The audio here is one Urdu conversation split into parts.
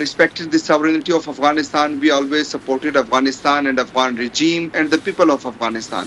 respected the sovereignty of Afghanistan. We always supported Afghanistan and Afghan regime and the people of Afghanistan.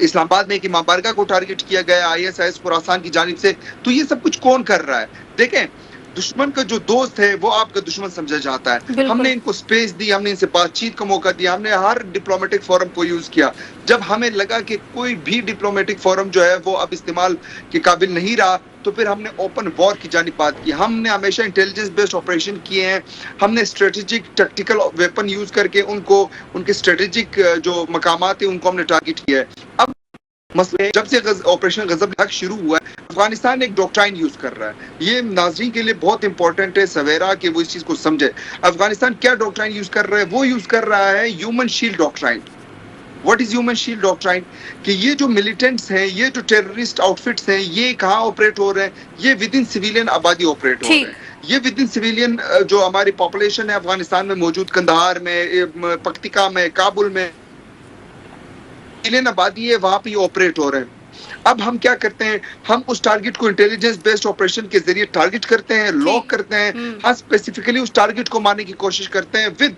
اسلام آباد میں ایک امام بارگاہ کو ٹارگٹ کیا گیا ISIS خراسان کی جانب سے. تو یہ سب کچھ کون کر رہا ہے؟ دیکھیں دشمن کا جو دوست ہے وہ آپ کا دشمن سمجھا جاتا ہے. ہم نے ان کو سپیس دی, ہم نے ان سے بات چیت کا موقع دیا, ہم نے ہر ڈپلومیٹک فورم کو یوز کیا. جب ہمیں لگا کہ کوئی بھی ڈپلومیٹک فورم جو ہے وہ اب استعمال کے قابل نہیں رہا تو پھر ہم نے اوپن وار کی جانب بات کی. ہم نے ہمیشہ انٹیلیجنس بیسڈ آپریشن کیے ہیں. ہم نے اسٹریٹجک ٹیکٹیکل ویپن یوز کر کے ان کو ان کے اسٹریٹجک جو مقامات ہیں ان کو ہم نے ٹارگٹ کیا ہے. اب مسئلہ جب سے آپریشن غضب الحق شروع ہوا ہے افغانستان ایک ڈاکٹرائن یوز کر رہا ہے. یہ ناظرین کے لیے بہت امپورٹنٹ ہے سویرا کہ وہ اس چیز کو سمجھے. افغانستان کیا ڈاکٹرائن یوز کر رہا ہے؟ وہ یوز کر رہا ہے human shield doctrine. What is human shield doctrine? کہ یہ جو ملیٹنٹس ہیں, یہ جو ٹیررسٹ آؤٹ فٹس ہیں, یہ کہاں آپریٹ ہو رہے ہیں؟ یہ ود ان سویلین آبادی آپریٹ ہو رہے ہیں. یہ ود ان سویلین جو ہماری پاپولیشن ہے افغانستان میں موجود, قندھار میں, پکتیکا میں, کابل میں سویلین آبادی ہے, وہاں پہ یہ آپریٹ ہو رہے ہیں. اب ہم کیا کرتے ہیں؟ ہم اس ٹارگٹ کو انٹیلیجنس بیسڈ آپریشن کے ذریعے ٹارگٹ کرتے ہیں, لاک کرتے ہیں. ہم اسپیسیفکلی اس ٹارگٹ کو مارنے کی کوشش کرتے ہیں ود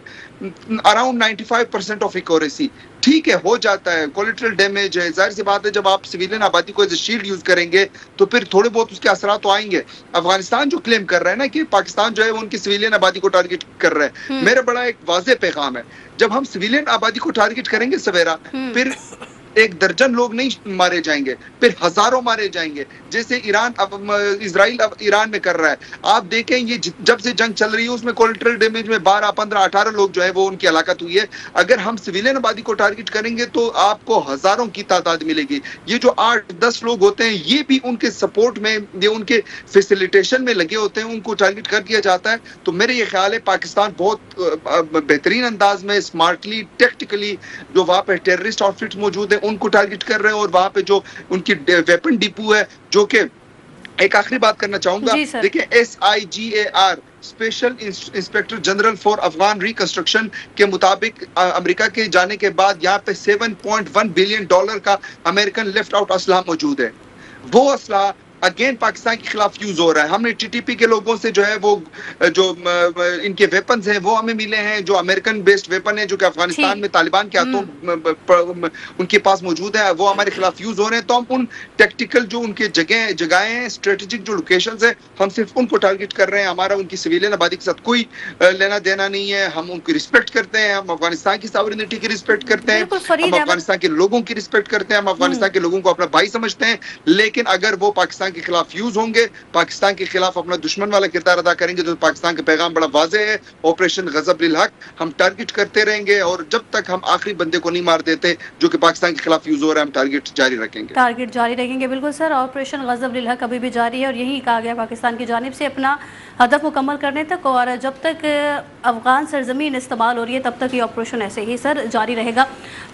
اراؤنڈ 95% آف ایکوریسی. ٹھیک ہے, ہو جاتا ہے, کولیٹرل ڈیمیج ہے, ظاہر سی بات ہے. جب آپ سویلین آبادی کو ایز اے شیلڈ یوز کریں گے تو پھر تھوڑے بہت اس کے اثرات تو آئیں گے. افغانستان جو کلیم کر رہا ہے نا کہ پاکستان جو ہے وہ ان کی سویلین آبادی کو ٹارگٹ کر رہا ہے, میرا بڑا ایک واضح پیغام ہے. جب ہم سویلین آبادی کو ٹارگٹ کریں گے سویرا, پھر ایک درجن لوگ نہیں مارے جائیں گے, پھر ہزاروں مارے جائیں گے, جیسے اسرائیل ایران میں کر رہا ہے. آپ دیکھیں یہ جب سے جنگ چل رہی ہے اس میں کولیٹرل ڈیمیج میں 12, 15, 18 لوگ جو ہے وہ ان کی ہلاکت ہوئی ہے. اگر ہم سویلین آبادی کو ٹارگٹ کریں گے تو آپ کو ہزاروں کی تعداد ملے گی. یہ جو 8-10 لوگ ہوتے ہیں یہ بھی ان کے سپورٹ میں, یہ ان کے فیسیلیٹیشن میں لگے ہوتے ہیں, ان کو ٹارگٹ کر دیا جاتا ہے. تو میرے یہ خیال ہے پاکستان بہت بہترین انداز میں اسمارٹلی ٹیکٹیکلی جو وہاں پہ ٹیررسٹ آؤٹ فٹس موجود ہیں ان کو ٹارگٹ کر رہے ہیں, اور وہاں پہ جو ان کی ویپن ڈپو ہے. جو کہ ایک آخری بات کرنا چاہوں گا, دیکھیں SIGAR special inspector general for Afghan reconstruction کے مطابق امریکہ کے جانے کے بعد یہاں پہ $7.1 بلین کا امریکن لیفٹ آؤٹ اسلحہ موجود ہے. وہ اسلحہ اگین پاکستان کے خلاف یوز ہو رہا ہے. ہم نے TTP کے لوگوں سے جو ہے وہ جو ان کے ویپنز ہیں وہ ہمیں ملے ہیں, جو امریکن بیسڈ ویپن ہیں جو کہ افغانستان میں طالبان کے ہاتھوں ان کے پاس موجود ہے, وہ ہمارے خلاف یوز ہو رہے ہیں. تو ہم ان ٹیکٹیکل جو ان کے جگہیں ہیں, اسٹریٹجک جو لوکیشنز ہیں, ہم صرف ان کو ٹارگٹ کر رہے ہیں. ہمارا ان کی سویلین آبادی کے ساتھ کوئی لینا دینا نہیں ہے. ہم ان کی رسپیکٹ کرتے ہیں, ہم افغانستان کی ساورینٹی کی رسپیکٹ کرتے ہیں, ہم افغانستان کے لوگوں کی رسپیکٹ کرتے ہیں, ہم افغانستان کے لوگوں کو اپنا بھائی سمجھتے ہیں. لیکن اگر وہ پاکستان کے خلاف یوز ہوں گے, پاکستان کے خلاف اپنا دشمن والا کردار ادا کریں گے, تو پاکستان کا پیغام بڑا واضح ہے. آپریشن غضب للحق ہم ٹارگٹ کرتے رہیں گے, اور جب تک ہم آخری بندے کو نہیں مار دیتے جو کہ پاکستان کے خلاف یوز ہو رہا ہے, ہم ٹارگٹ جاری رکھیں گے. بالکل سر, آپریشن غضب للحق ابھی بھی جاری ہے, اور یہی کہا گیا پاکستان کی جانب سے اپنا ہدف مکمل کرنے تک, اور جب تک افغان سرزمین استعمال ہو رہی ہے تب تک یہ آپریشن ایسے ہی سر جاری رہے گا.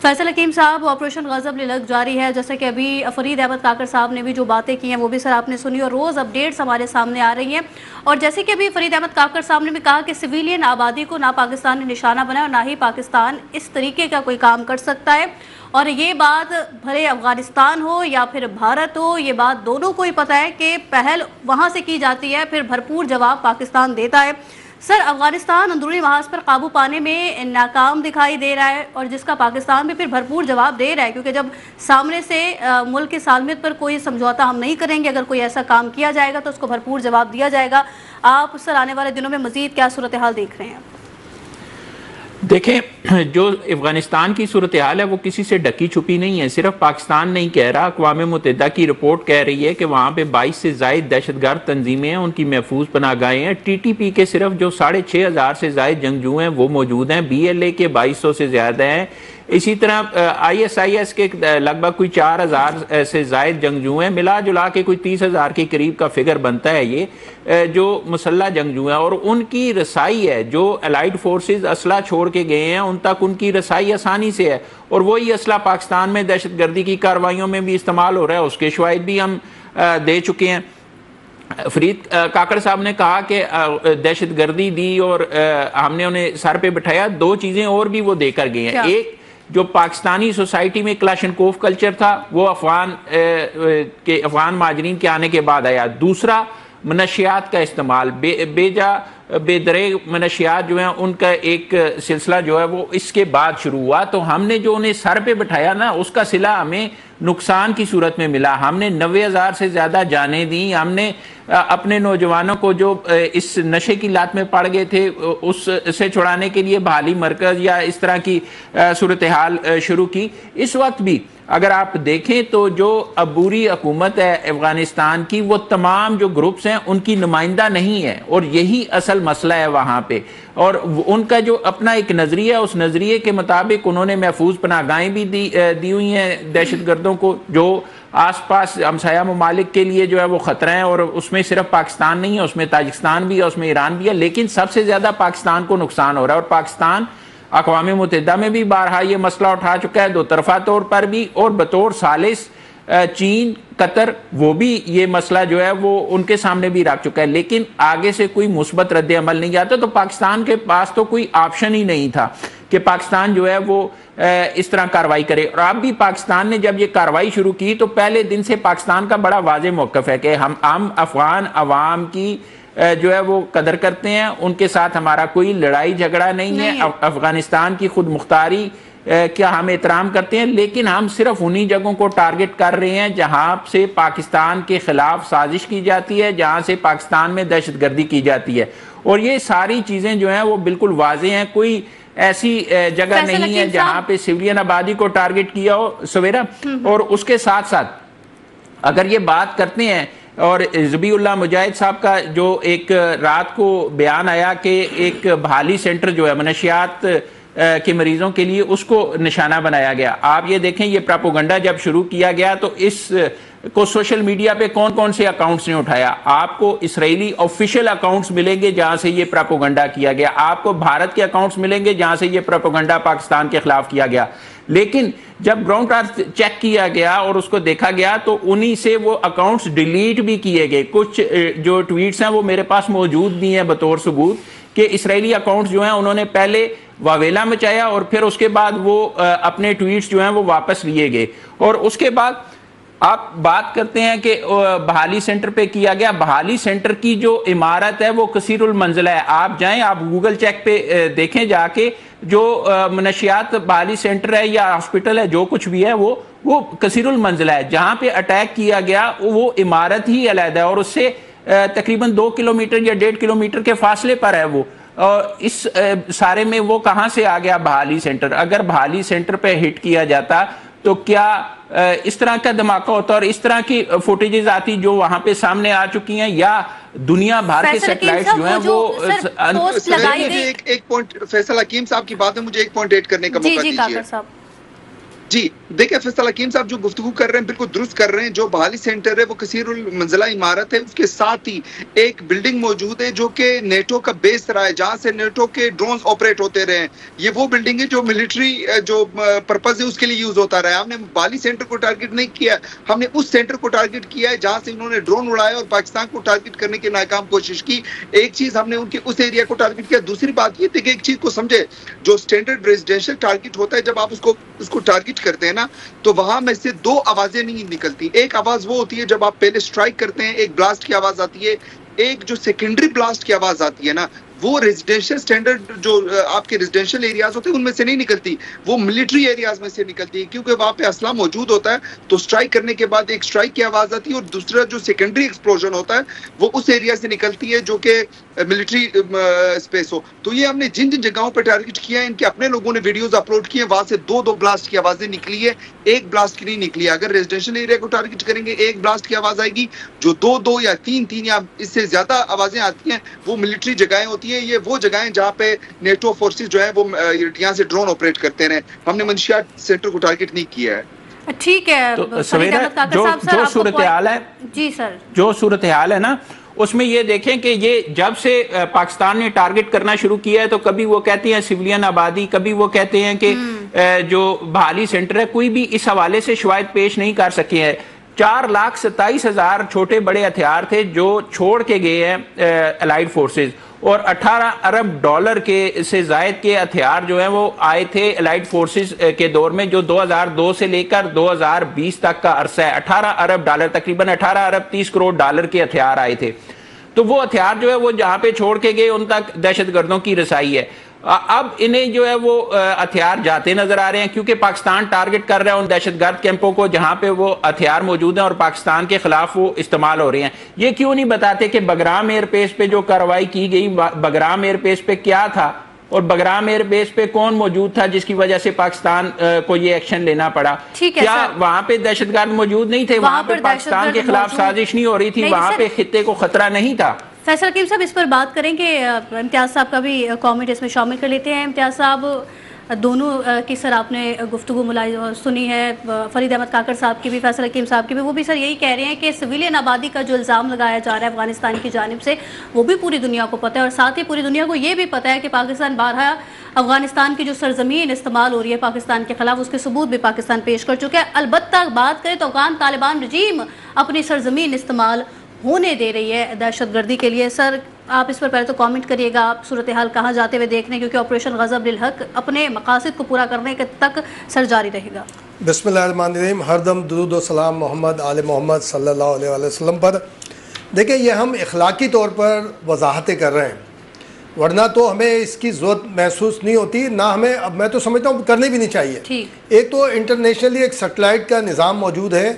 فیصل حکیم صاحب, آپریشن غضب للحق جاری ہے, جیسے کہ ابھی فرید احمد کاکڑ صاحب نے بھی جو باتیں کی ہیں وہ بھی سر آپ نے سنی, اور روز اپڈیٹس ہمارے سامنے آ رہی ہیں. اور جیسے کہ ابھی فرید احمد کاکڑ صاحب نے بھی کہا کہ سویلین آبادی کو نہ پاکستان نے نشانہ بنایا اور نہ ہی پاکستان اس طریقے کا کوئی کام کر سکتا ہے. اور یہ بات بھلے افغانستان ہو یا پھر بھارت ہو, یہ بات دونوں کو ہی پتہ ہے کہ پہل وہاں سے کی جاتی ہے, پھر بھرپور جواب پاکستان دیتا ہے. سر, افغانستان اندرونی محاذ پر قابو پانے میں ناکام دکھائی دے رہا ہے, اور جس کا پاکستان بھی پھر بھرپور جواب دے رہا ہے, کیونکہ جب سامنے سے ملک کی سالمیت پر کوئی سمجھوتا ہم نہیں کریں گے, اگر کوئی ایسا کام کیا جائے گا تو اس کو بھرپور جواب دیا جائے گا. آپ سر آنے والے دنوں میں مزید کیا صورتحال دیکھ رہے ہیں؟ دیکھیں, جو افغانستان کی صورتحال ہے وہ کسی سے ڈکی چھپی نہیں ہے. صرف پاکستان نہیں کہہ رہا, اقوام متحدہ کی رپورٹ کہہ رہی ہے کہ وہاں پہ 22 سے زائد دہشت گرد تنظیمیں ہیں, ان کی محفوظ پناہ گاہیں ہیں. TTP کے صرف جو 6,500 سے زائد جنگجو ہیں وہ موجود ہیں, BLA کے 2200 سے زیادہ ہیں. اسی طرح ISIS کے لگ بھگ کوئی 4,000 سے زائد جنگجو ہیں. ملا جلا کے کوئی 30,000 کے قریب کا فگر بنتا ہے یہ جو مسلح جنگجو ہیں, اور ان کی رسائی ہے, جو الائیڈ فورسز اسلحہ چھوڑ کے گئے ہیں ان تک ان کی رسائی آسانی سے ہے, اور وہی اسلحہ پاکستان میں دہشت گردی کی کارروائیوں میں بھی استعمال ہو رہا ہے. اس کے شواہد بھی ہم دے چکے ہیں. فرید کاکڑ صاحب نے کہا کہ دہشت گردی دی اور ہم نے انہیں سر پہ بٹھایا. 2 چیزیں اور بھی وہ دے کر گئے ہیں. ایک, جو پاکستانی سوسائٹی میں کلاشنکوف کلچر تھا وہ افغان مہاجرین کے آنے کے بعد آیا. دوسرا, منشیات کا استعمال, بیجا بے درے منشیات جو ہیں ان کا ایک سلسلہ جو ہے وہ اس کے بعد شروع ہوا. تو ہم نے جو انہیں سر پہ بٹھایا نا اس کا صلہ ہمیں نقصان کی صورت میں ملا. ہم نے 90,000 سے زیادہ جانیں دیں. ہم نے اپنے نوجوانوں کو جو اس نشے کی لات میں پڑ گئے تھے اس سے چھڑانے کے لیے بحالی مرکز یا اس طرح کی صورتحال شروع کی. اس وقت بھی اگر آپ دیکھیں تو جو عبوری حکومت ہے افغانستان کی وہ تمام جو گروپس ہیں ان کی نمائندہ نہیں ہے, اور یہی اصل مسئلہ ہے وہاں پہ. اور ان کا جو اپنا ایک نظریہ ہے اس نظریے کے مطابق انہوں نے محفوظ پناہ گاہیں بھی دی ہوئی ہیں دہشت گردوں کو, جو آس پاس ہمسایہ ممالک کے لیے جو ہے وہ خطرہ ہیں. اور اس میں صرف پاکستان نہیں ہے, اس میں تاجکستان بھی ہے, اس میں ایران بھی ہے, لیکن سب سے زیادہ پاکستان کو نقصان ہو رہا ہے. اور پاکستان اقوام متحدہ میں بھی بارہا یہ مسئلہ اٹھا چکا ہے, دو طرفہ طور پر بھی, اور بطور ثالث چین, قطر, وہ بھی یہ مسئلہ جو ہے وہ ان کے سامنے بھی رکھ چکا ہے. لیکن آگے سے کوئی مثبت رد عمل نہیں آتا. تو پاکستان کے پاس تو کوئی آپشن ہی نہیں تھا کہ پاکستان جو ہے وہ اس طرح کاروائی کرے. اور اب بھی پاکستان نے جب یہ کاروائی شروع کی تو پہلے دن سے پاکستان کا بڑا واضح موقف ہے کہ ہم افغان عوام کی جو ہے وہ قدر کرتے ہیں, ان کے ساتھ ہمارا کوئی لڑائی جھگڑا نہیں ہے. افغانستان کی خود مختاری کیا ہم احترام کرتے ہیں, لیکن ہم صرف انہی جگہوں کو ٹارگٹ کر رہے ہیں جہاں سے پاکستان کے خلاف سازش کی جاتی ہے, جہاں سے پاکستان میں دہشت گردی کی جاتی ہے. اور یہ ساری چیزیں جو ہیں وہ بالکل واضح ہیں. کوئی ایسی جگہ نہیں ہے جہاں پہ سویلین آبادی کو ٹارگٹ کیا ہو سویرا. اور اس کے ساتھ ساتھ اگر یہ بات کرتے ہیں, اور ذبیح اللہ مجاہد صاحب کا جو ایک رات کو بیان آیا کہ ایک بحالی سینٹر جو ہے منشیات کے مریضوں کے لیے اس کو نشانہ بنایا گیا. آپ یہ دیکھیں یہ پراپوگنڈا جب شروع کیا گیا تو اس کو سوشل میڈیا پہ کون کون سے اکاؤنٹس نے اٹھایا. آپ کو اسرائیلی آفیشیل اکاؤنٹس ملیں گے جہاں سے یہ پراپوگنڈا کیا گیا, آپ کو بھارت کے اکاؤنٹس ملیں گے جہاں سے یہ پراپوگنڈا پاکستان کے خلاف کیا گیا. لیکن جب گراؤنڈ ٹارچ چیک کیا گیا اور اس کو دیکھا گیا تو انہی سے وہ اکاؤنٹس ڈیلیٹ بھی کیے گئے. کچھ جو ٹویٹس ہیں وہ میرے پاس موجود بھی ہیں بطور ثبوت کہ اسرائیلی اکاؤنٹس جو ہیں انہوں نے پہلے واویلا مچایا اور پھر اس کے بعد وہ اپنے ٹویٹس جو ہیں وہ واپس لیے گئے. اور اس کے بعد آپ بات کرتے ہیں کہ بحالی سینٹر پہ کیا گیا. بحالی سینٹر کی جو عمارت ہے وہ کثیر المنزلہ ہے. آپ جائیں, آپ گوگل چیک پہ دیکھیں جا کے, جو منشیات بحالی سینٹر ہے یا ہاسپٹل ہے جو کچھ بھی ہے وہ کثیر المنزلہ ہے. جہاں پہ اٹیک کیا گیا وہ عمارت ہی علیحدہ ہے اور اس سے تقریباً 2 کلومیٹر یا 1.5 کلومیٹر کے فاصلے پر ہے وہ. اس سارے میں وہ کہاں سے آ گیا بحالی سینٹر؟ اگر بحالی سینٹر پہ ہٹ کیا جاتا تو کیا اس طرح کا دھماکہ ہوتا اور اس طرح کی فوٹیجز آتی جو وہاں پہ سامنے آ چکی ہیں, یا دنیا بھر کے سیٹلائٹس جو ہیں وہ ایک پوائنٹ فیصل حکیم صاحب کی بات ہے, مجھے ایک پوائنٹ ایڈ کرنے کا موقع دیجیے. جی دیکھیں فیصل حکیم صاحب جو گفتگو کر رہے ہیں بالکل درست کر رہے ہیں. جو بحالی سینٹر ہے وہ کثیر المنزلہ عمارت ہے, اس کے ساتھ ہی ایک بلڈنگ موجود ہے جو کہ نیٹو کا بیس رہا ہے, جہاں سے نیٹو کے ڈرونز آپریٹ ہوتے رہے ہیں. یہ وہ بلڈنگ ہے جو ملٹری جو پرپز ہے اس کے لیے یوز ہوتا رہا ہے. ہم نے بحالی سینٹر کو ٹارگٹ نہیں کیا, ہم نے اس سینٹر کو ٹارگٹ کیا ہے جہاں سے انہوں نے ڈرون اڑایا اور پاکستان کو ٹارگٹ کرنے کی ناکام کوشش کی. ایک چیز ہم نے ان کے اس ایریا کو ٹارگٹ کیا. دوسری بات یہ تھی کہ ایک چیز کو سمجھے, جو اسٹینڈرڈ ریزیڈینشیل ٹارگٹ ہوتا ہے جب آپ اس کو ٹارگٹ کرتے ہیں نا تو وہاں میں سے 2 آوازیں نہیں نکلتی. ایک آواز وہ ہوتی ہے جب آپ پہلے سٹرائک کرتے ہیں, ایک بلاسٹ کی آواز آتی ہے, ایک جو سیکنڈری بلاسٹ کی آواز آتی ہے نا وہ ریزیڈینشیل سٹینڈرڈ جو آپ کے ریزیڈینشیل ایریاز ہوتے ہیں ان میں سے نہیں نکلتی, وہ ملٹری ایریاز میں سے نکلتی ہے, کیونکہ وہاں پہ اسلحہ موجود ہوتا ہے. تو سٹرائک کرنے کے بعد ایک سٹرائک کی آواز آتی ہے اور دوسرا جو سیکنڈری ایکسپلوژن ہوتا ہے وہ اس ایریا سے نکلتی ہے جو کہ ملٹری اسپیس ہو. تو یہ ہم نے جن جگہوں پہ ٹارگٹ کیا ہے, ان کے اپنے لوگوں نے ویڈیوز اپلوڈ کیے, وہاں سے 2 بلاسٹ کی آوازیں نکلی ہے, ایک بلاسٹ کی نہیں نکلی ہے. اگر ریزیڈینشیل ایریا کو ٹارگٹ کریں گے ایک بلاسٹ کی آواز آئے گی, جو 2 یا 3 یا اس سے زیادہ آوازیں آتی ہیں وہ ملٹری جگہیں ہوتی ہیں. یہ وہ جگہیں جہاں پہ نیٹو فورسز جو ہے وہ یہاں سے ڈرون آپریٹ کرتے ہیں. ہم نے منشیات سینٹر کو ٹارگٹ نہیں کیا ہے. ٹھیک ہے, جو صورتحال ہے جی سر, جو صورتحال ہے نا اس میں یہ دیکھیں کہ یہ جب سے پاکستان نے ٹارگٹ کرنا شروع کیا ہے تو کبھی وہ کہتے ہیں سویلین آبادی, کبھی وہ کہتے ہیں کہ جو بحالی سینٹر ہے, کوئی بھی اس حوالے سے شواہد پیش نہیں کر سکے ہیں. 4,27,000 چھوٹے بڑے ہتھیار تھے جو چھوڑ کے گئے ہیں الائیڈ فورسز, اور 18 ارب ڈالر کے سے زائد کے ہتھیار جو ہیں وہ آئے تھے الائیڈ فورسز کے دور میں, جو 2002 سے لے کر 2020 تک کا عرصہ ہے. 18 ارب ڈالر, تقریباً 18 ارب 30 کروڑ ڈالر کے ہتھیار آئے تھے. تو وہ ہتھیار جو ہے وہ جہاں پہ چھوڑ کے گئے ان تک دہشت گردوں کی رسائی ہے. اب انہیں جو ہے وہ ہتھیار جاتے نظر آ رہے ہیں کیونکہ پاکستان ٹارگٹ کر رہا ہے ان دہشت گرد کیمپوں کو جہاں پہ وہ ہتھیار موجود ہیں اور پاکستان کے خلاف وہ استعمال ہو رہے ہیں. یہ کیوں نہیں بتاتے کہ بگرام ایئر بیس پہ جو کارروائی کی گئی بگرام ایئر بیس پہ کیا تھا اور بگرام ایئر بیس پہ کون موجود تھا جس کی وجہ سے پاکستان کو یہ ایکشن لینا پڑا؟ کیا وہاں پہ دہشت گرد موجود نہیں تھے؟ وہاں پہ پاکستان کے خلاف سازش نہیں ہو رہی تھی؟ وہاں پہ خطے کو خطرہ نہیں تھا؟ فیصل حکیم صاحب اس پر بات کریں کہ امتیاز صاحب کا بھی کامنٹ اس میں شامل کر لیتے ہیں. امتیاز صاحب دونوں کی سر آپ نے گفتگو سنی ہے, فرید احمد کاکڑ صاحب کی بھی, فیصل حکیم صاحب کی بھی. وہ بھی سر یہی کہہ رہے ہیں کہ سویلین آبادی کا جو الزام لگایا جا رہا ہے افغانستان کی جانب سے وہ بھی پوری دنیا کو پتہ ہے, اور ساتھ ہی پوری دنیا کو یہ بھی پتہ ہے کہ پاکستان بارہا افغانستان کی جو سرزمین استعمال ہو رہی ہے پاکستان کے خلاف اس کے ثبوت بھی پاکستان پیش کر چکا ہے. البتہ بات کریں تو افغان طالبان رجیم اپنی سرزمین استعمال ہونے دے رہی ہے دہشت گردی کے لیے. سر آپ اس پر پہلے تو کامنٹ کریے گا, آپ صورتحال کہاں جاتے ہوئے دیکھ رہے ہیں, کیونکہ آپریشن غضب للحق اپنے مقاصد کو پورا کرنے تک سر جاری رہے گا. بسم اللہ الرحمن الرحیم. ہر دم درود و سلام محمد آل محمد صلی اللہ علیہ وسلم پر. دیکھیں یہ ہم اخلاقی طور پر وضاحتیں کر رہے ہیں, ورنہ تو ہمیں اس کی ضرورت محسوس نہیں ہوتی, نہ ہمیں, اب میں تو سمجھتا ہوں کرنی بھی نہیں چاہیے. ایک تو انٹرنیشنلی ایک سیٹلائٹ کا نظام موجود ہے,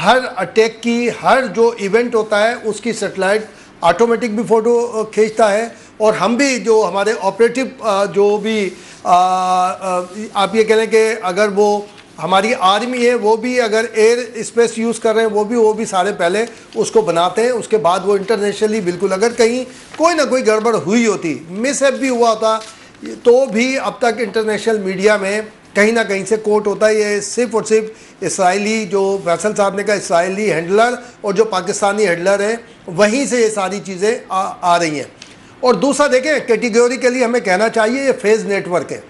ہر اٹیک کی ہر جو ایونٹ ہوتا ہے اس کی سیٹلائٹ آٹومیٹک بھی فوٹو کھینچتا ہے, اور ہم بھی جو ہمارے آپریٹو جو بھی آپ یہ کہہ لیں کہ اگر وہ ہماری آرمی ہے وہ بھی اگر ایئر اسپیس یوز کر رہے ہیں وہ بھی سارے پہلے اس کو بناتے ہیں, اس کے بعد وہ انٹرنیشنلی بالکل اگر کہیں کوئی نہ کوئی گڑبڑ ہوئی ہوتی, مس ہیپ بھی ہوا ہوتا, تو بھی اب تک انٹرنیشنل میڈیا میں کہیں نہ کہیں سے کوٹ ہوتا ہے. یہ صرف اور صرف اسرائیلی, جو فیصل صاحب نے کہا اسرائیلی ہینڈلر اور جو پاکستانی ہینڈلر ہیں وہیں سے یہ ساری چیزیں آ رہی ہیں. اور دوسرا دیکھیں کیٹیگوریکلی ہمیں کہنا چاہیے یہ فیز نیٹ ورک ہے.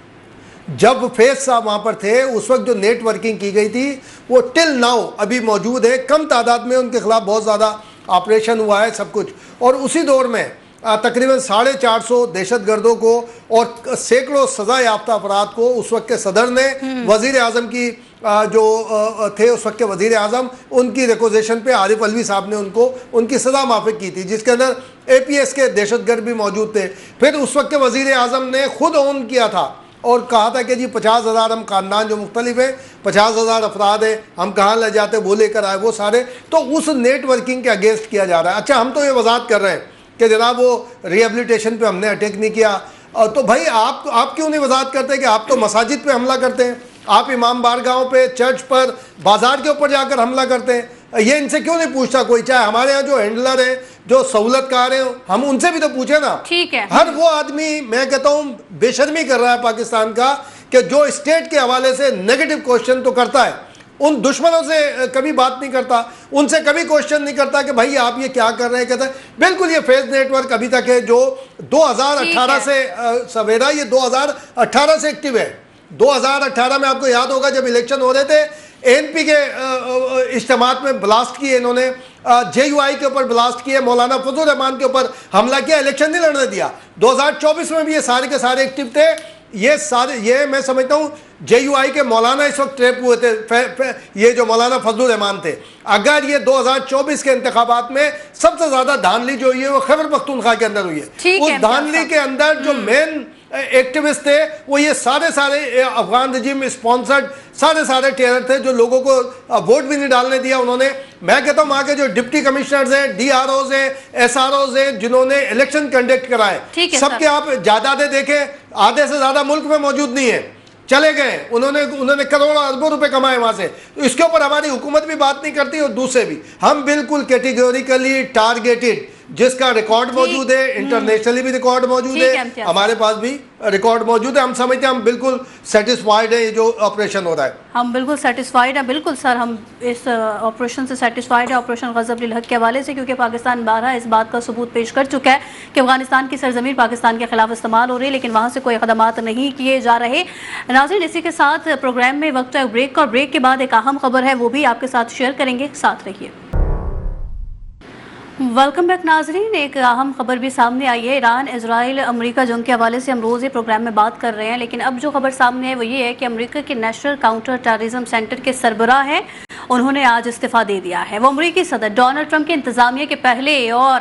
جب فیز صاحب وہاں پر تھے اس وقت جو نیٹ ورکنگ کی گئی تھی وہ ٹل ناؤ ابھی موجود ہے, کم تعداد میں ان کے خلاف بہت زیادہ آپریشن ہوا ہے سب کچھ. اور اسی دور میں تقریباً 450 دہشت گردوں کو اور سینکڑوں سزا یافتہ افراد کو اس وقت کے صدر نے, وزیر اعظم کی جو تھے اس وقت کے وزیر اعظم, ان کی ریکوزیشن پہ عارف علوی صاحب نے ان کی سزا معافی کی تھی, جس کے اندر اے پی ایس کے دہشت گرد بھی موجود تھے. پھر اس وقت کے وزیر اعظم نے خود اون کیا تھا اور کہا تھا کہ جی 50,000 ہم خاندان جو مختلف ہیں 50,000 افراد ہیں, ہم کہاں لے جاتے وہ لے کر آئے وہ سارے. تو اس نیٹ ورکنگ کے اگینسٹ کیا جا رہا ہے. اچھا ہم تو یہ وضاحت کر رہے ہیں کہ جناب وہ ریہیبلیٹیشن پہ ہم نے اٹیک نہیں کیا, تو بھائی آپ کیوں نہیں وضاحت کرتے کہ آپ تو مساجد پہ حملہ کرتے ہیں, آپ امام بارگاہوں پہ, چرچ پر, بازار کے اوپر جا کر حملہ کرتے ہیں. یہ ان سے کیوں نہیں پوچھتا کوئی؟ چاہے ہمارے یہاں جو ہینڈلر ہیں جو سہولت کار ہیں ہم ان سے بھی تو پوچھیں نا. ٹھیک ہے, ہر وہ آدمی میں کہتا ہوں بے شرمی کر رہا ہے پاکستان کا کہ جو اسٹیٹ کے حوالے سے نیگیٹو کوشچن تو کرتا ہے, ان دشمنوں سے کبھی بات نہیں کرتا, ان سے کبھی کوشچن نہیں کرتا کہ بھائی آپ یہ کیا کر رہے ہیں. کہتا ہے بالکل یہ فیز نیٹ ورک ابھی تک ہے جو 2018 سے سویرا یہ 2018 سے ایکٹیو ہے. 2018 میں آپ کو یاد ہوگا جب الیکشن ہو رہے تھے این پی کے اجتماعات میں بلاسٹ کیے انہوں نے, جے یو آئی کے اوپر بلاسٹ کیے, مولانا فضل الرحمان کے اوپر حملہ کیا, الیکشن نہیں لڑنے دیا. 2024 میں بھی یہ سارے کے سارے ایکٹیو تھے. یہ میں سمجھتا ہوں جے یو آئی کے مولانا اس وقت ٹریپ ہوئے تھے, یہ جو مولانا فضل الرحمان تھے. اگر یہ 2024 کے انتخابات میں سب سے زیادہ دھاندلی جو ہوئی ہے وہ خیبر پختونخوا کے اندر ہوئی ہے. اس دھاندلی کے اندر جو مین ایکٹیوسٹ تھے وہ یہ سارے افغان رجیم اسپانسرڈ سارے ٹیرر تھے جو لوگوں کو ووٹ بھی نہیں ڈالنے دیا انہوں نے. میں کہتا ہوں وہاں کے جو ڈپٹی کمشنرز ہیں, ڈی آر اوز ہیں, ایس آر اوز ہیں, جنہوں نے الیکشن کنڈکٹ کرائے, سب کے آپ جائیدادیں دیکھیں آدھے سے زیادہ ملک میں موجود نہیں ہیں, چلے گئے. انہوں نے کروڑوں اربوں روپے کمائے وہاں سے. تو اس کے اوپر ہماری حکومت بھی بات نہیں کرتی اور دوسرے بھی. ہم بالکل کیٹیگوریکلی ٹارگیٹڈ, جس کا ریکارڈ موجود ہے, انٹرنیشنلی بھی ریکارڈ موجود ہے, ہمارے پاس بھی ریکارڈ موجود ہے. ہم سمجھتے ہیں ہم بالکل سیٹسفائیڈ ہیں یہ جو آپریشن ہو رہا ہے. ہم بالکل سیٹسفائیڈ ہیں. بالکل سر ہم اس آپریشن سے سیٹسفائیڈ ہیں, آپریشن غضب للحق کے حوالے سے, کیونکہ پاکستان بارہا اس بات کا ثبوت پیش کر چکا ہے کہ افغانستان کی سرزمین پاکستان کے خلاف استعمال ہو رہی ہے, لیکن وہاں سے کوئی اقدامات نہیں کیے جا رہے. ناظرین اسی کے ساتھ پروگرام میں وقت ہے بریک کا, اور بریک کے بعد ایک اہم خبر ہے وہ بھی آپ کے ساتھ شیئر کریں گے, ساتھ رہیے. ویلکم بیک ناظرین. ایک اہم خبر بھی سامنے آئی ہے. ایران اسرائیل امریکہ جنگ کے حوالے سے ہم روز ہی پروگرام میں بات کر رہے ہیں, لیکن اب جو خبر سامنے ہے وہ یہ ہے کہ امریکہ کے نیشنل کاؤنٹر ٹیررزم سینٹر کے سربراہ ہیں, انہوں نے آج استعفیٰ دے دیا ہے. وہ امریکی صدر ڈونلڈ ٹرمپ کی انتظامیہ کے پہلے اور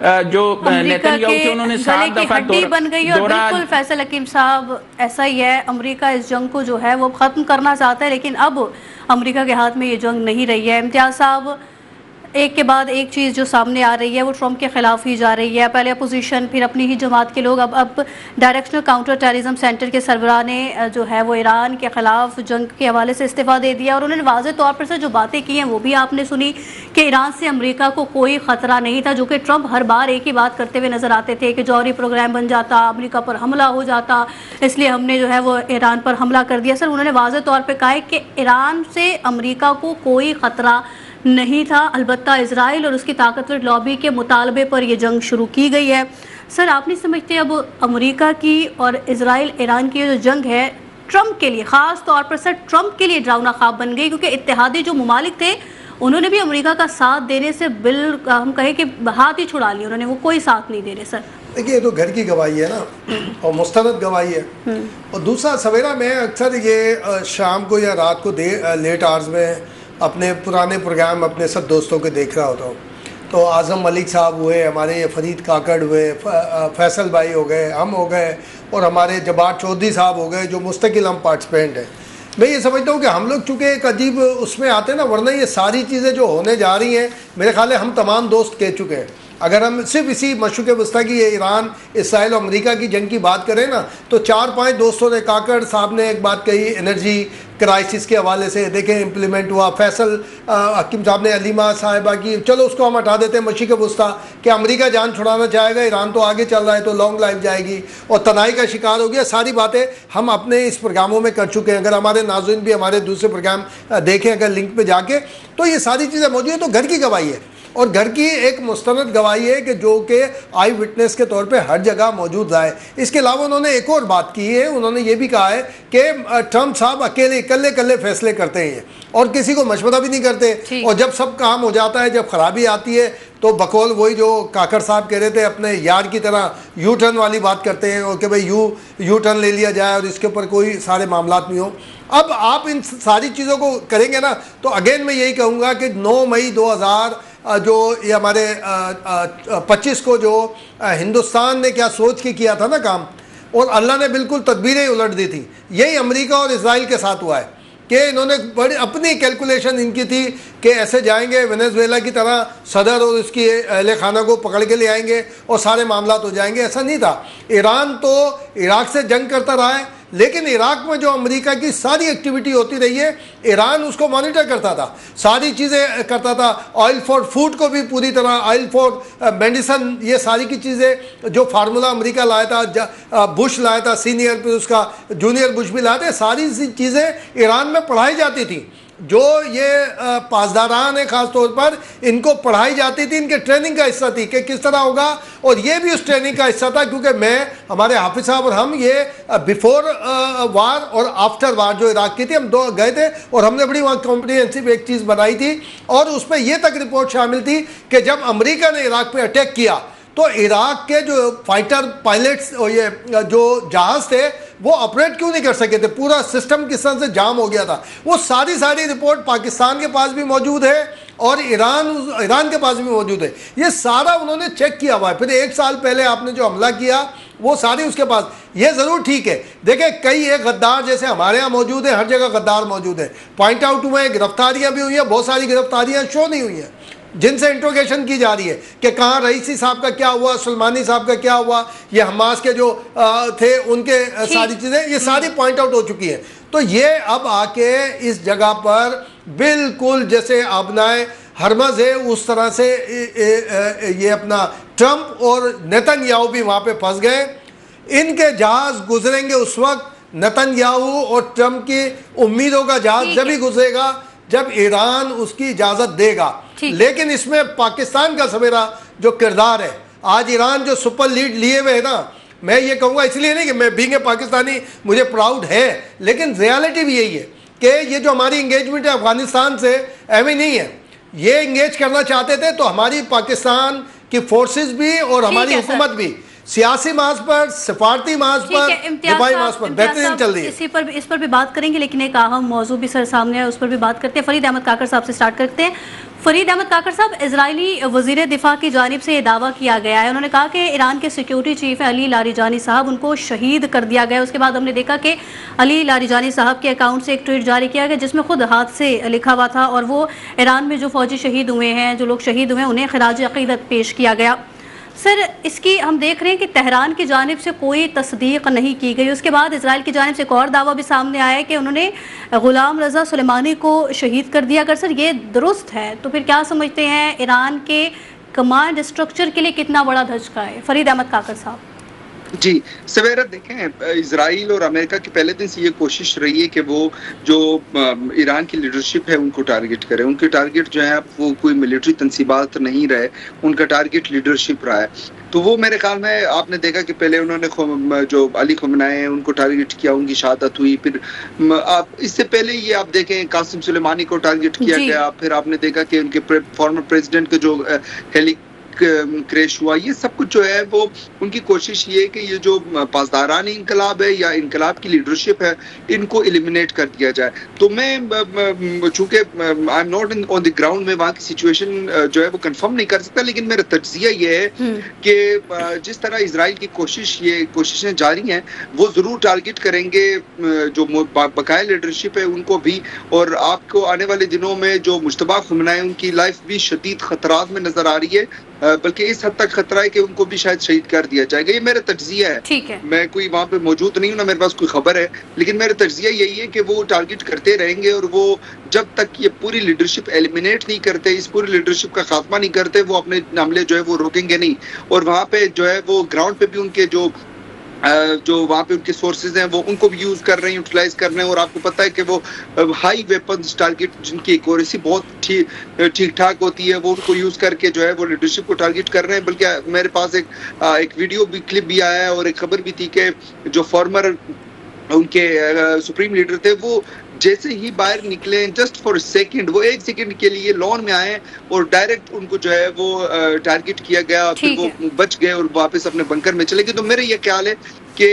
جو نیتن یاہو تھے انہوں نے 7 دفعہ ہڈی بن گئی. اور بالکل فیصل حکیم صاحب ایسا ہی ہے, امریکہ اس جنگ کو جو ہے وہ ختم کرنا چاہتا ہے, لیکن اب امریکہ کے ہاتھ میں یہ جنگ نہیں رہی ہے. امتیاز صاحب, ایک کے بعد ایک چیز جو سامنے آ رہی ہے وہ ٹرمپ کے خلاف ہی جا رہی ہے. پہلے اپوزیشن, پھر اپنی ہی جماعت کے لوگ. اب ڈائریکشنل کاؤنٹر ٹیررزم سینٹر کے سربراہ نے جو ہے وہ ایران کے خلاف جنگ کے حوالے سے استعفیٰ دے دیا, اور انہوں نے واضح طور پر سے جو باتیں کی ہیں وہ بھی آپ نے سنی کہ ایران سے امریکہ کو کوئی خطرہ نہیں تھا, جو کہ ٹرمپ ہر بار ایک ہی بات کرتے ہوئے نظر آتے تھے کہ جوہری پروگرام بن جاتا, امریکہ پر حملہ ہو جاتا, اس لیے ہم نے جو ہے وہ ایران پر حملہ کر دیا. سر, انہوں نے واضح طور پہ کہا ہے کہ ایران سے امریکہ کو کوئی خطرہ نہیں تھا, البتہ اسرائیل اور اس کی طاقتور لابی کے مطالبے پر یہ جنگ شروع کی گئی ہے. سر, آپ نہیں سمجھتے اب امریکہ کی اور اسرائیل ایران کی جو جنگ ہے ٹرمپ کے لیے, خاص طور پر سر ٹرمپ کے لیے ڈراؤنا خواب بن گئی, کیونکہ اتحادی جو ممالک تھے انہوں نے بھی امریکہ کا ساتھ دینے سے ہم کہیں کہ ہاتھ ہی چھڑا لیا, انہوں نے وہ کوئی ساتھ نہیں دے رہے. سر دیکھیے, یہ تو گھر کی گواہی ہے نا, اور مستند گواہی ہے. اور دوسرا, سویرا میں اکثر یہ شام کو یا رات کو لیٹ آورز میں اپنے پرانے پروگرام اپنے سب دوستوں کے دیکھ رہا ہوتا ہوں, تو اعظم ملک صاحب ہوئے, ہمارے فرید کاکڑ ہوئے, فیصل بھائی ہو گئے, ہم ہو گئے, اور ہمارے جبار چودھری صاحب ہو گئے, جو مستقل ہم پارٹیسپینٹ ہیں. میں یہ سمجھتا ہوں کہ ہم لوگ چونکہ ایک عجیب اس میں آتے ہیں نا, ورنہ یہ ساری چیزیں جو ہونے جا رہی ہیں میرے خیال ہے ہم تمام دوست کہہ چکے ہیں. اگر ہم صرف اسی مشرق وسطیٰ کی ایران اسرائیل اور امریکہ کی جنگ کی بات کریں نا, تو 4-5 دوستوں نے, کاکڑ صاحب نے ایک بات کہی انرجی کرائسس کے حوالے سے, دیکھیں امپلیمنٹ ہوا. فیصل حکیم صاحب نے, علیمہ صاحبہ کی, چلو اس کو ہم ہٹا دیتے ہیں, مشرق وسطیٰ کہ امریکہ جان چھڑانا چاہے گا, ایران تو آگے چل رہا ہے تو لانگ لائف جائے گی اور تنہائی کا شکار ہو گیا. ساری باتیں ہم اپنے اس پروگراموں میں کر چکے ہیں. اگر ہمارے ناظرین بھی ہمارے دوسرے پروگرام دیکھیں اگر لنک پہ جا کے, تو یہ ساری چیزیں موجود ہیں. تو گھر کی گواہی ہے, اور گھر کی ایک مستند گواہی ہے کہ جو کہ آئی وٹنس کے طور پہ ہر جگہ موجود رہا ہے. اس کے علاوہ انہوں نے ایک اور بات کی ہے, انہوں نے یہ بھی کہا ہے کہ ٹرمپ صاحب اکلے فیصلے کرتے ہیں اور کسی کو مشورہ بھی نہیں کرتے, اور جب سب کام ہو جاتا ہے, جب خرابی آتی ہے, تو بقول وہی جو کاکڑ صاحب کہہ رہے تھے اپنے یار کی طرح یو ٹرن والی بات کرتے ہیں, اور کہ بھئی یو ٹرن لے لیا جائے اور اس کے اوپر کوئی سارے معاملات نہیں ہوں. اب آپ ان ساری چیزوں کو کریں گے نا, تو اگین میں یہی کہوں گا کہ 9 مئی 2000 جو یہ ہمارے 25 کو جو ہندوستان نے کیا سوچ کے کیا تھا نا کام, اور اللہ نے بالکل تدبیریں الٹ دی تھی, یہی امریکہ اور اسرائیل کے ساتھ ہوا ہے کہ انہوں نے بڑی اپنی کیلکولیشن ان کی تھی کہ ایسے جائیں گے وینیزویلا کی طرح, صدر اور اس کی اہل خانہ کو پکڑ کے لے آئیں گے اور سارے معاملات ہو جائیں گے. ایسا نہیں تھا. ایران تو عراق سے جنگ کرتا رہا ہے, لیکن عراق میں جو امریکہ کی ساری ایکٹیویٹی ہوتی رہی ہے, ایران اس کو مانیٹر کرتا تھا, ساری چیزیں کرتا تھا. آئل فار فوڈ کو بھی پوری طرح, آئل فار میڈیسن, یہ ساری کی چیزیں جو فارمولا امریکہ لایا تھا, بش لایا تھا سینئر, پھر اس کا جونیئر بش بھی لایا تھا, ساری چیزیں ایران میں پڑھائی جاتی تھیں. جو یہ پاسداران ہیں خاص طور پر, ان کو پڑھائی جاتی تھی, ان کے ٹریننگ کا حصہ تھی کہ کس طرح ہوگا, اور یہ بھی اس ٹریننگ کا حصہ تھا. کیونکہ میں, ہمارے حافظ صاحب اور ہم, یہ بیفور وار اور آفٹر وار جو عراق کی تھی, ہم دو گئے تھے, اور ہم نے بڑی وہاں کمپریہنسو ایک چیز بنائی تھی, اور اس میں یہ تک رپورٹ شامل تھی کہ جب امریکہ نے عراق پہ اٹیک کیا تو عراق کے جو فائٹر پائلٹس اور یہ جو جہاز تھے وہ آپریٹ کیوں نہیں کر سکے تھے, پورا سسٹم کس طرح سے جام ہو گیا تھا. وہ ساری رپورٹ پاکستان کے پاس بھی موجود ہے اور ایران کے پاس بھی موجود ہے. یہ سارا انہوں نے چیک کیا ہوا ہے. پھر 1 سال پہلے آپ نے جو حملہ کیا وہ ساری اس کے پاس. یہ ضرور ٹھیک ہے, دیکھیں کئی ایک غدار جیسے ہمارے ہاں موجود ہیں, ہر جگہ غدار موجود ہیں, پوائنٹ آؤٹ ہوئے ہیں, گرفتاریاں بھی ہوئی ہیں, بہت ساری گرفتاریاں شو نہیں ہوئی ہیں جن سے انٹروگیشن کی جا رہی ہے کہ کہاں رئیسی صاحب کا کیا ہوا, سلمانی صاحب کا کیا ہوا, یہ حماس کے جو تھے ان کے ساری چیزیں, یہ ساری پوائنٹ آؤٹ ہو چکی ہیں. تو یہ اب آ کے اس جگہ پر بالکل جیسے ابنائے ہرمز ہے اس طرح سے یہ اپنا ٹرمپ اور نیتن یاہو بھی وہاں پہ پھنس گئے. ان کے جہاز گزریں گے اس وقت, نیتن یاہو اور ٹرمپ کی امیدوں کا جہاز جب ہی گزرے گا جب ایران اس کی اجازت دے گا. لیکن اس میں پاکستان کا سویرا جو کردار ہے, آج ایران جو سپر لیڈ لیے ہوئے ہے نا, میں یہ کہوں گا اس لیے نہیں کہ میں بینگ اے پاکستانی مجھے پراؤڈ ہے, لیکن ریالٹی بھی یہی ہے کہ یہ جو ہماری انگیجمنٹ ہے افغانستان سے ایویں نہیں ہے. یہ انگیج کرنا چاہتے تھے تو ہماری پاکستان کی فورسز بھی اور ہماری حکومت بھی سیاسی محاذ پر، سفارتی محاذ پر، دفاعی محاذ پر بہترین چل رہی ہے. اس پر بھی بات کریں گے، لیکن ایک اہم موضوع بھی سر سامنے ہے، اس پر بھی بات کرتے ہیں. فرید احمد کاکڑ صاحب سے سٹارٹ کرتے ہیں. فرید احمد کاکڑ صاحب، اسرائیلی وزیر دفاع کی جانب سے یہ دعویٰ کیا گیا ہے، انہوں نے کہا کہ ایران کے سیکیورٹی چیف علی لاریجانی صاحب، ان کو شہید کر دیا گیا. اس کے بعد ہم نے دیکھا کہ علی لاریجانی صاحب کے اکاؤنٹ سے ایک ٹویٹ جاری کیا گیا جس میں خود ہاتھ سے لکھا ہوا تھا، اور وہ ایران میں جو فوجی شہید ہوئے ہیں، جو لوگ شہید ہوئے ہیں، انہیں خراج عقیدت پیش کیا گیا. سر، اس کی ہم دیکھ رہے ہیں کہ تہران کی جانب سے کوئی تصدیق نہیں کی گئی. اس کے بعد اسرائیل کی جانب سے ایک اور دعویٰ بھی سامنے آیا ہے کہ انہوں نے غلام رضا سلیمانی کو شہید کر دیا. اگر سر یہ درست ہے تو پھر کیا سمجھتے ہیں ایران کے کمانڈ اسٹرکچر کے لیے کتنا بڑا دھچکا ہے؟ فرید احمد کاکڑ صاحب. جی سویرا، دیکھیں، اسرائیل اور امریکہ کی پہلے دن سے یہ کوشش رہی ہے کہ وہ جو ایران کی لیڈرشپ ہے ان کو ٹارگٹ کرے. ان کے ٹارگٹ جو ہے وہ کوئی ملٹری تنصیبات نہیں رہے، ان کا ٹارگٹ لیڈرشپ رہا ہے. تو وہ میرے خیال میں آپ نے دیکھا کہ پہلے انہوں نے جو علی خمینی ہیں ان کو ٹارگٹ کیا، ان کی شہادت ہوئی. پھر اس سے پہلے یہ آپ دیکھیں قاسم سلیمانی کو ٹارگٹ کیا گیا. پھر آپ نے دیکھا کہ ان کے فارمر پریزیڈنٹ کے جو کریش ہوا. یہ سب کچھ جو ہے وہ ان کی کوشش یہ ہے کہ یہ جو پاسدارانی انقلاب ہے یا انقلاب کی لیڈرشپ ہے ان کو ایلیمینیٹ کر دیا جائے. تو میں چونکہ I am not on the ground, میں وہاں کی سچویشن جو ہے وہ کنفرم نہیں کر سکتا، لیکن میرا تجزیہ یہ ہے کہ جس طرح اسرائیل کی یہ کوششیں جاری ہیں وہ ضرور ٹارگٹ کریں گے جو بقایا لیڈرشپ ہے ان کو بھی. اور آپ کو آنے والے دنوں میں جو مجتبیٰ خمینی ان کی لائف بھی شدید خطرات میں نظر آ رہی ہے، بلکہ اس حد تک خطرہ ہے کہ ان کو بھی شاید شہید کر دیا جائے گا. یہ میرا تجزیہ ہے. میں کوئی وہاں پہ موجود نہیں ہوں، نہ میرے پاس کوئی خبر ہے، لیکن میرا تجزیہ یہی ہے کہ وہ ٹارگٹ کرتے رہیں گے، اور وہ جب تک یہ پوری لیڈرشپ ایلیمینیٹ نہیں کرتے، اس پوری لیڈرشپ کا خاتمہ نہیں کرتے، وہ اپنے حملے جو ہے وہ روکیں گے نہیں. اور وہاں پہ جو ہے وہ گراؤنڈ پہ بھی ان کے جو وہاں پہ ان کے سورسز ہیں وہ ان کو بھی یوز کر رہے ہیں، یوٹیلائز کر رہے ہیں. اور آپ کو پتہ ہے کہ وہ ہائی ویپنز ٹارگٹ جن کی ایکوریسی بہت ٹھیک ٹھاک ہوتی ہے، وہ ان کو یوز کر کے جو ہے وہ لیڈرشپ کو ٹارگٹ کر رہے ہیں. بلکہ میرے پاس ایک ویڈیو بھی کلپ بھی آیا ہے، اور ایک خبر بھی تھی کہ جو فارمر ان کے سپریم لیڈر تھے وہ جیسے ہی باہر نکلے جسٹ فار سیکنڈ، وہ ایک سیکنڈ کے لیے لون میں آئے اور ڈائریکٹ ان کو جو ہے وہ ٹارگٹ کیا گیا. پھر وہ بچ گئے اور واپس اپنے بنکر میں چلے گئے. تو میرا یہ خیال ہے کہ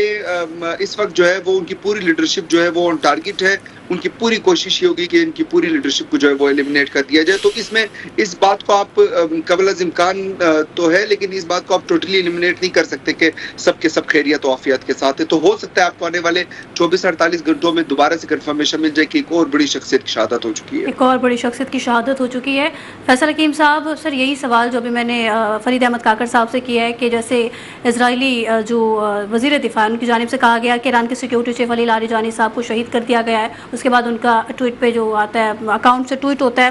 اس وقت جو ہے وہ ان کی پوری لیڈرشپ جو ہے وہ آن ٹارگٹ ہے. ان کی پوری کوشش یہ ہوگی کہ ان کی پوری لیڈرشپ کو جو ہے وہ ایلیمینیٹ کر دیا جائے. تو اس میں اس بات کو آپ قبل از امکان تو ہے، لیکن اس بات کو آپ ٹوٹلی ایلیمینیٹ نہیں کر سکتے کہ سب کے سب خیریت و عافیت کے ساتھ ہے. تو ہو سکتا ہے آپ کو آنے والے 24-48 گھنٹوں میں دوبارہ سے کنفرمیشن مل جائے کہ ایک اور بڑی شخصیت کی شہادت ہو چکی ہے. ایک اور بڑی شخصیت کی شہادت ہو چکی ہے. فیصل حکیم صاحب، سر یہی سوال جو بھی میں نے فرید احمد کاکڑ صاحب سے کیا ہے کہ جیسے اسرائیلی جو وزیر دفاع ان کی جانب سے کہا گیا کہ ایران کے سیکیورٹی چیف علی لاریجانی صاحب کو شہید کر دیا گیا ہے، اس کے بعد ان کا ٹویٹ پہ جو آتا ہے اکاؤنٹ سے ٹویٹ ہوتا ہے،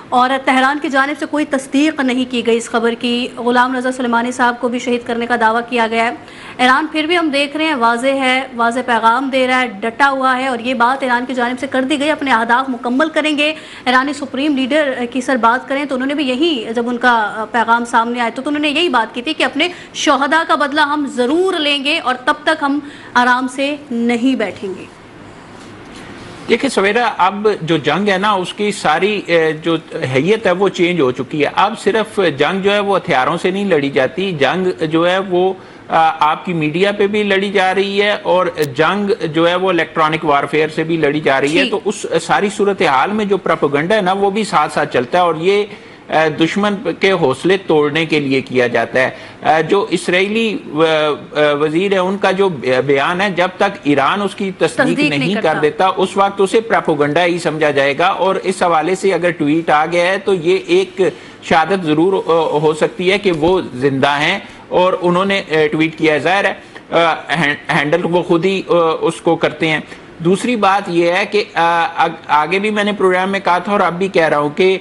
اور تہران کی جانب سے کوئی تصدیق نہیں کی گئی اس خبر کی. غلام رضا سلیمانی صاحب کو بھی شہید کرنے کا دعویٰ کیا گیا ہے. ایران پھر بھی ہم دیکھ رہے ہیں واضح پیغام دے رہا ہے، ڈٹا ہوا ہے، اور یہ بات ایران کی جانب سے کر دی گئی، اپنے اہداف مکمل کریں گے. ایرانی سپریم لیڈر کی سر بات کریں تو انہوں نے بھی یہی، جب ان کا پیغام سامنے آیا تو انہوں نے یہی بات کی تھی کہ اپنے شہداء کا بدلہ ہم ضرور لیں گے اور تب تک ہم آرام سے نہیں بیٹھیں گے. دیکھیں سویرا، اب جو جنگ ہے نا اس کی ساری جو حیت ہے وہ چینج ہو چکی ہے. اب صرف جنگ جو ہے وہ ہتھیاروں سے نہیں لڑی جاتی، جنگ جو ہے وہ آپ کی میڈیا پہ بھی لڑی جا رہی ہے، اور جنگ جو ہے وہ الیکٹرانک وارفیئر سے بھی لڑی جا رہی ہے. تو اس ساری صورتحال میں جو پروپیگنڈا ہے نا وہ بھی ساتھ ساتھ چلتا ہے، اور یہ دشمن کے حوصلے توڑنے کے لیے کیا جاتا ہے. جو اسرائیلی وزیر ہے ان کا جو بیان ہے، جب تک ایران اس کی تصدیق نہیں کر دیتا اس وقت اسے پروپیگنڈا ہی سمجھا جائے گا. اور اس حوالے سے اگر ٹویٹ آ گیا ہے تو یہ ایک شہادت ضرور ہو سکتی ہے کہ وہ زندہ ہیں اور انہوں نے ٹویٹ کیا ہے. ظاہر ہے ہینڈل وہ خود ہی اس کو کرتے ہیں. دوسری بات یہ ہے کہ آگے بھی میں نے پروگرام میں کہا تھا اور اب بھی کہہ رہا ہوں کہ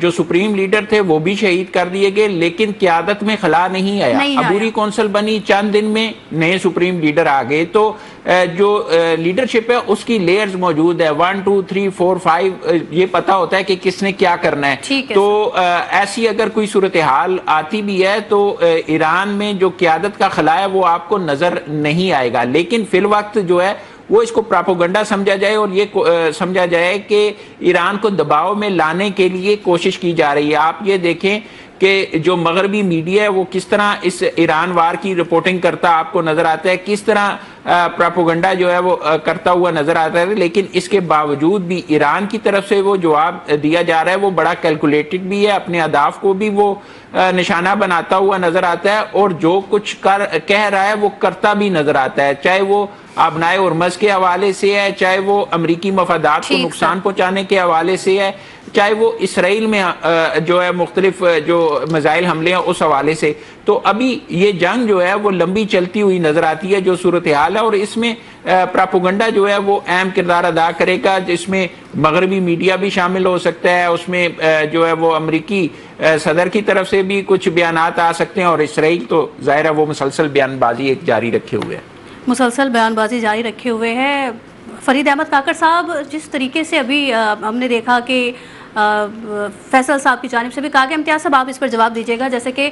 جو سپریم لیڈر تھے وہ بھی شہید کر دیے گئے، لیکن قیادت میں خلا نہیں آیا. عبوری کونسل بنی، چند دن میں نئے سپریم لیڈر آ گئے. تو جو لیڈرشپ ہے اس کی لیئرز موجود ہے، 1 2 3 4 5، یہ پتا ہوتا ہے کہ کس نے کیا کرنا ہے. تو ایسی اگر کوئی صورتحال آتی بھی ہے تو ایران میں جو قیادت کا خلا ہے وہ آپ کو نظر نہیں آئے گا. لیکن فی الوقت جو ہے وہ اس کو پراپوگنڈا سمجھا جائے اور یہ سمجھا جائے کہ ایران کو دباؤ میں لانے کے لیے کوشش کی جا رہی ہے. آپ یہ دیکھیں کہ جو مغربی میڈیا ہے وہ کس طرح اس ایران وار کی رپورٹنگ کرتا آپ کو نظر آتا ہے، کس طرح پراپوگنڈا جو ہے وہ کرتا ہوا نظر آتا ہے، لیکن اس کے باوجود بھی ایران کی طرف سے وہ جواب دیا جا رہا ہے وہ بڑا کیلکولیٹڈ بھی ہے، اپنے اہداف کو بھی وہ نشانہ بناتا ہوا نظر آتا ہے، اور جو کچھ کہہ رہا ہے وہ کرتا بھی نظر آتا ہے، چاہے وہ آبنائے ہرمز کے حوالے سے ہے، چاہے وہ امریکی مفادات کو نقصان پہنچانے کے حوالے سے ہے، چاہے وہ اسرائیل میں جو ہے مختلف جو میزائل حملے ہیں اس حوالے سے. تو ابھی یہ جنگ جو ہے وہ لمبی چلتی ہوئی نظر آتی ہے جو صورتحال ہے، اور اس میں پراپوگنڈا جو ہے وہ اہم کردار ادا کرے گا، جس میں مغربی میڈیا بھی شامل ہو سکتا ہے، اس میں جو ہے وہ امریکی صدر کی طرف سے بھی کچھ بیانات آ سکتے ہیں، اور اسرائیل تو ظاہر ہے وہ مسلسل بیان بازی ایک جاری رکھے ہوئے ہے، مسلسل بیان بازی جاری رکھے ہوئے ہیں. فرید احمد کاکڑ صاحب، جس طریقے سے ابھی ہم نے دیکھا کہ فیصل صاحب کی جانب سے بھی کہا کہ امتیاز صاحب آپ اس پر جواب دیجیے گا، جیسے کہ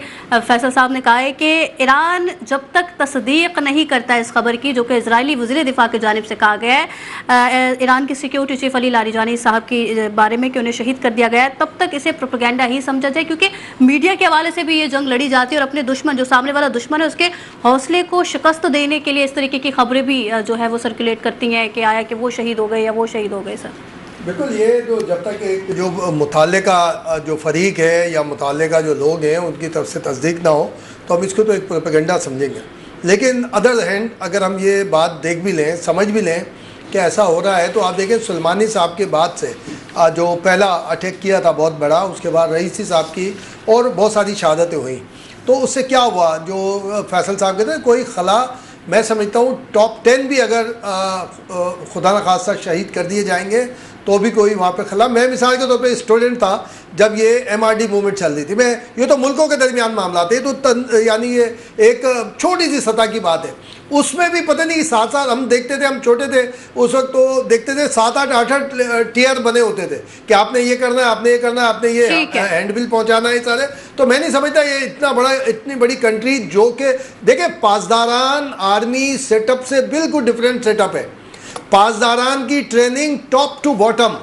فیصل صاحب نے کہا ہے کہ ایران جب تک تصدیق نہیں کرتا اس خبر کی جو کہ اسرائیلی وزیر دفاع کی جانب سے کہا گیا ہے ایران کی سیکیورٹی چیف علی لاریجانی صاحب کے بارے میں کہ انہیں شہید کر دیا گیا ہے، تب تک اسے پروپیگنڈا ہی سمجھا جائے، کیونکہ میڈیا کے حوالے سے بھی یہ جنگ لڑی جاتی ہے اور اپنے دشمن جو سامنے والا دشمن ہے اس کے حوصلے کو شکست دینے کے لیے اس طریقے کی خبریں بھی جو ہے وہ سرکولیٹ کرتی ہیں کہ آیا کہ وہ شہید ہو گئے یا وہ شہید ہو گئے. سر بالکل، یہ جو جب تک ایک جو متعلقہ جو فریق ہے یا متعلقہ جو لوگ ہیں ان کی طرف سے تصدیق نہ ہو تو ہم اس کو تو ایک پروپیگنڈا سمجھیں گے. لیکن ادر ہینڈ اگر ہم یہ بات دیکھ بھی لیں، سمجھ بھی لیں کہ ایسا ہو رہا ہے، تو آپ دیکھیں سلیمانی صاحب کے بعد سے جو پہلا اٹیک کیا تھا بہت بڑا، اس کے بعد رئیسی صاحب کی اور بہت ساری شہادتیں ہوئیں. تو اس سے کیا ہوا، جو فیصل صاحب کہتے ہیں کوئی خلا، میں سمجھتا ہوں ٹاپ 10 بھی اگر خدا نخواستہ شہید کر دیے جائیں گے تو بھی کوئی وہاں پہ خلا. میں مثال کے طور پہ اسٹوڈنٹ تھا جب یہ MRD موومنٹ چل رہی تھی، میں یہ تو ملکوں کے درمیان معاملات ہے، تو یعنی یہ ایک چھوٹی سی سطح کی بات ہے. اس میں بھی پتہ نہیں 7 سال ہم دیکھتے تھے، ہم چھوٹے تھے اس وقت تو دیکھتے تھے 7-8 ٹیئر بنے ہوتے تھے کہ آپ نے یہ کرنا ہے، آپ نے یہ کرنا ہے، آپ نے یہ ہینڈ بل پہنچانا ہے سارے. تو میں نہیں سمجھتا یہ اتنی بڑی کنٹری جو کہ دیکھیں پاسداران آرمی سیٹ اپ سے بالکل ڈفرینٹ سیٹ اپ ہے. پاسداران کی training top to bottom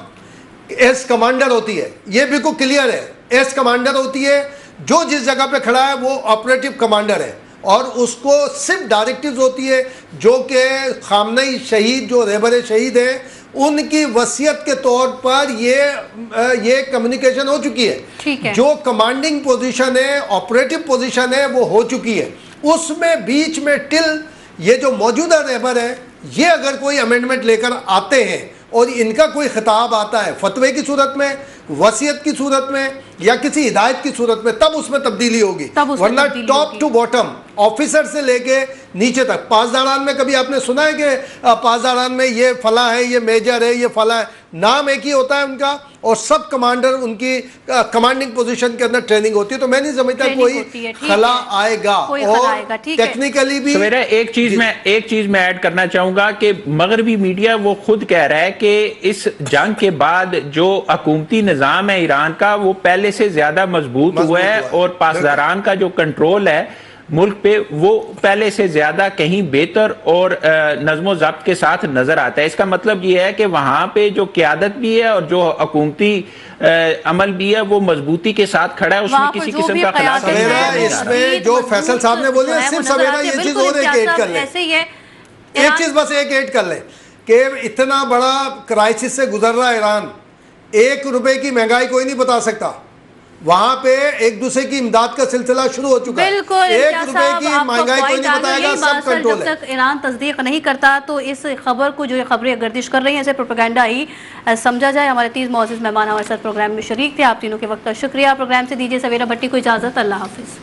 as commander ہوتی ہے، یہ بالکل کلیئر ہے. ایس کمانڈر ہوتی ہے، جو جس جگہ پہ کھڑا ہے وہ آپریٹو کمانڈر ہے، اور اس کو صرف ڈائریکٹیوز ہوتی ہے جو کہ خامنئی شہید جو رہبر شہید ہیں ان کی وصیت کے طور پر یہ کمیونیکیشن ہو چکی ہے. جو کمانڈنگ پوزیشن ہے، آپریٹو پوزیشن ہے، وہ ہو چکی ہے. اس میں بیچ میں ٹل یہ جو موجودہ رہبر ہے، یہ اگر کوئی امینڈمنٹ لے کر آتے ہیں اور ان کا کوئی خطاب آتا ہے فتوے کی صورت میں، وصیت کی صورت میں یا کسی ہدایت کی صورت میں، تب اس میں تبدیلی ہوگی، ورنہ ٹاپ ٹو باٹم آفیسر سے لے کے نیچے تک. پاسداران میں کبھی آپ نے سنا ہے کہ پاسداران میں یہ فلاں ہے، یہ میجر ہے، یہ فلاں ہے؟ نام ایک ہی ہوتا ہے ان کا، اور سب کمانڈر ان کی کمانڈنگ پوزیشن کے اندر ٹریننگ ہوتی ہے. تو میں نہیں سمجھتا کوئی خلا آئے گا. اور ٹیکنیکلی بھی ایک چیز میں ایڈ کرنا چاہوں گا کہ مغربی میڈیا وہ خود کہہ رہا ہے کہ اس جنگ کے بعد جو حکومتی نظام ہے ایران کا وہ پہلے سے زیادہ مضبوط ہوا ہے، اور پاسداران کا جو کنٹرول ہے ملک پہ وہ پہلے سے زیادہ کہیں بہتر اور نظم و ضبط کے ساتھ نظر آتا ہے. اس کا مطلب یہ ہے کہ وہاں پہ جو قیادت بھی ہے اور جو حکومتی عمل بھی ہے وہ مضبوطی کے ساتھ کھڑا ہے، اس میں کسی قسم کا خلا نہیں ہے. اس میں جو فیصل صاحب نے بولی صرف سویرا یہ چیز اور ایک ایڈ کر لیں، ایک چیز بس ایک ایڈ کر لیں کہ اتنا بڑا کرائسس سے گزر رہا ہے ایران، 1 روپے کی مہنگائی کوئی نہیں بتا سکتا. وہاں پہ ایک دوسرے کی امداد کا سلسلہ شروع ہو چکا ہے. 1 روپے کی مہنگائی کوئی نہیں بتائے گا، سب کنٹرول ہے. جب تک ایران تصدیق نہیں کرتا تو اس خبر کو جو خبریں گردش کر رہی ہیں اسے پروپیگنڈا ہی سمجھا جائے. ہمارے 30 معزز مہمان ہمارے ساتھ پروگرام میں شریک تھے. آپ تینوں کے وقت کا شکریہ. پروگرام سے دیجیے سویرا بھٹی کو اجازت. اللہ حافظ.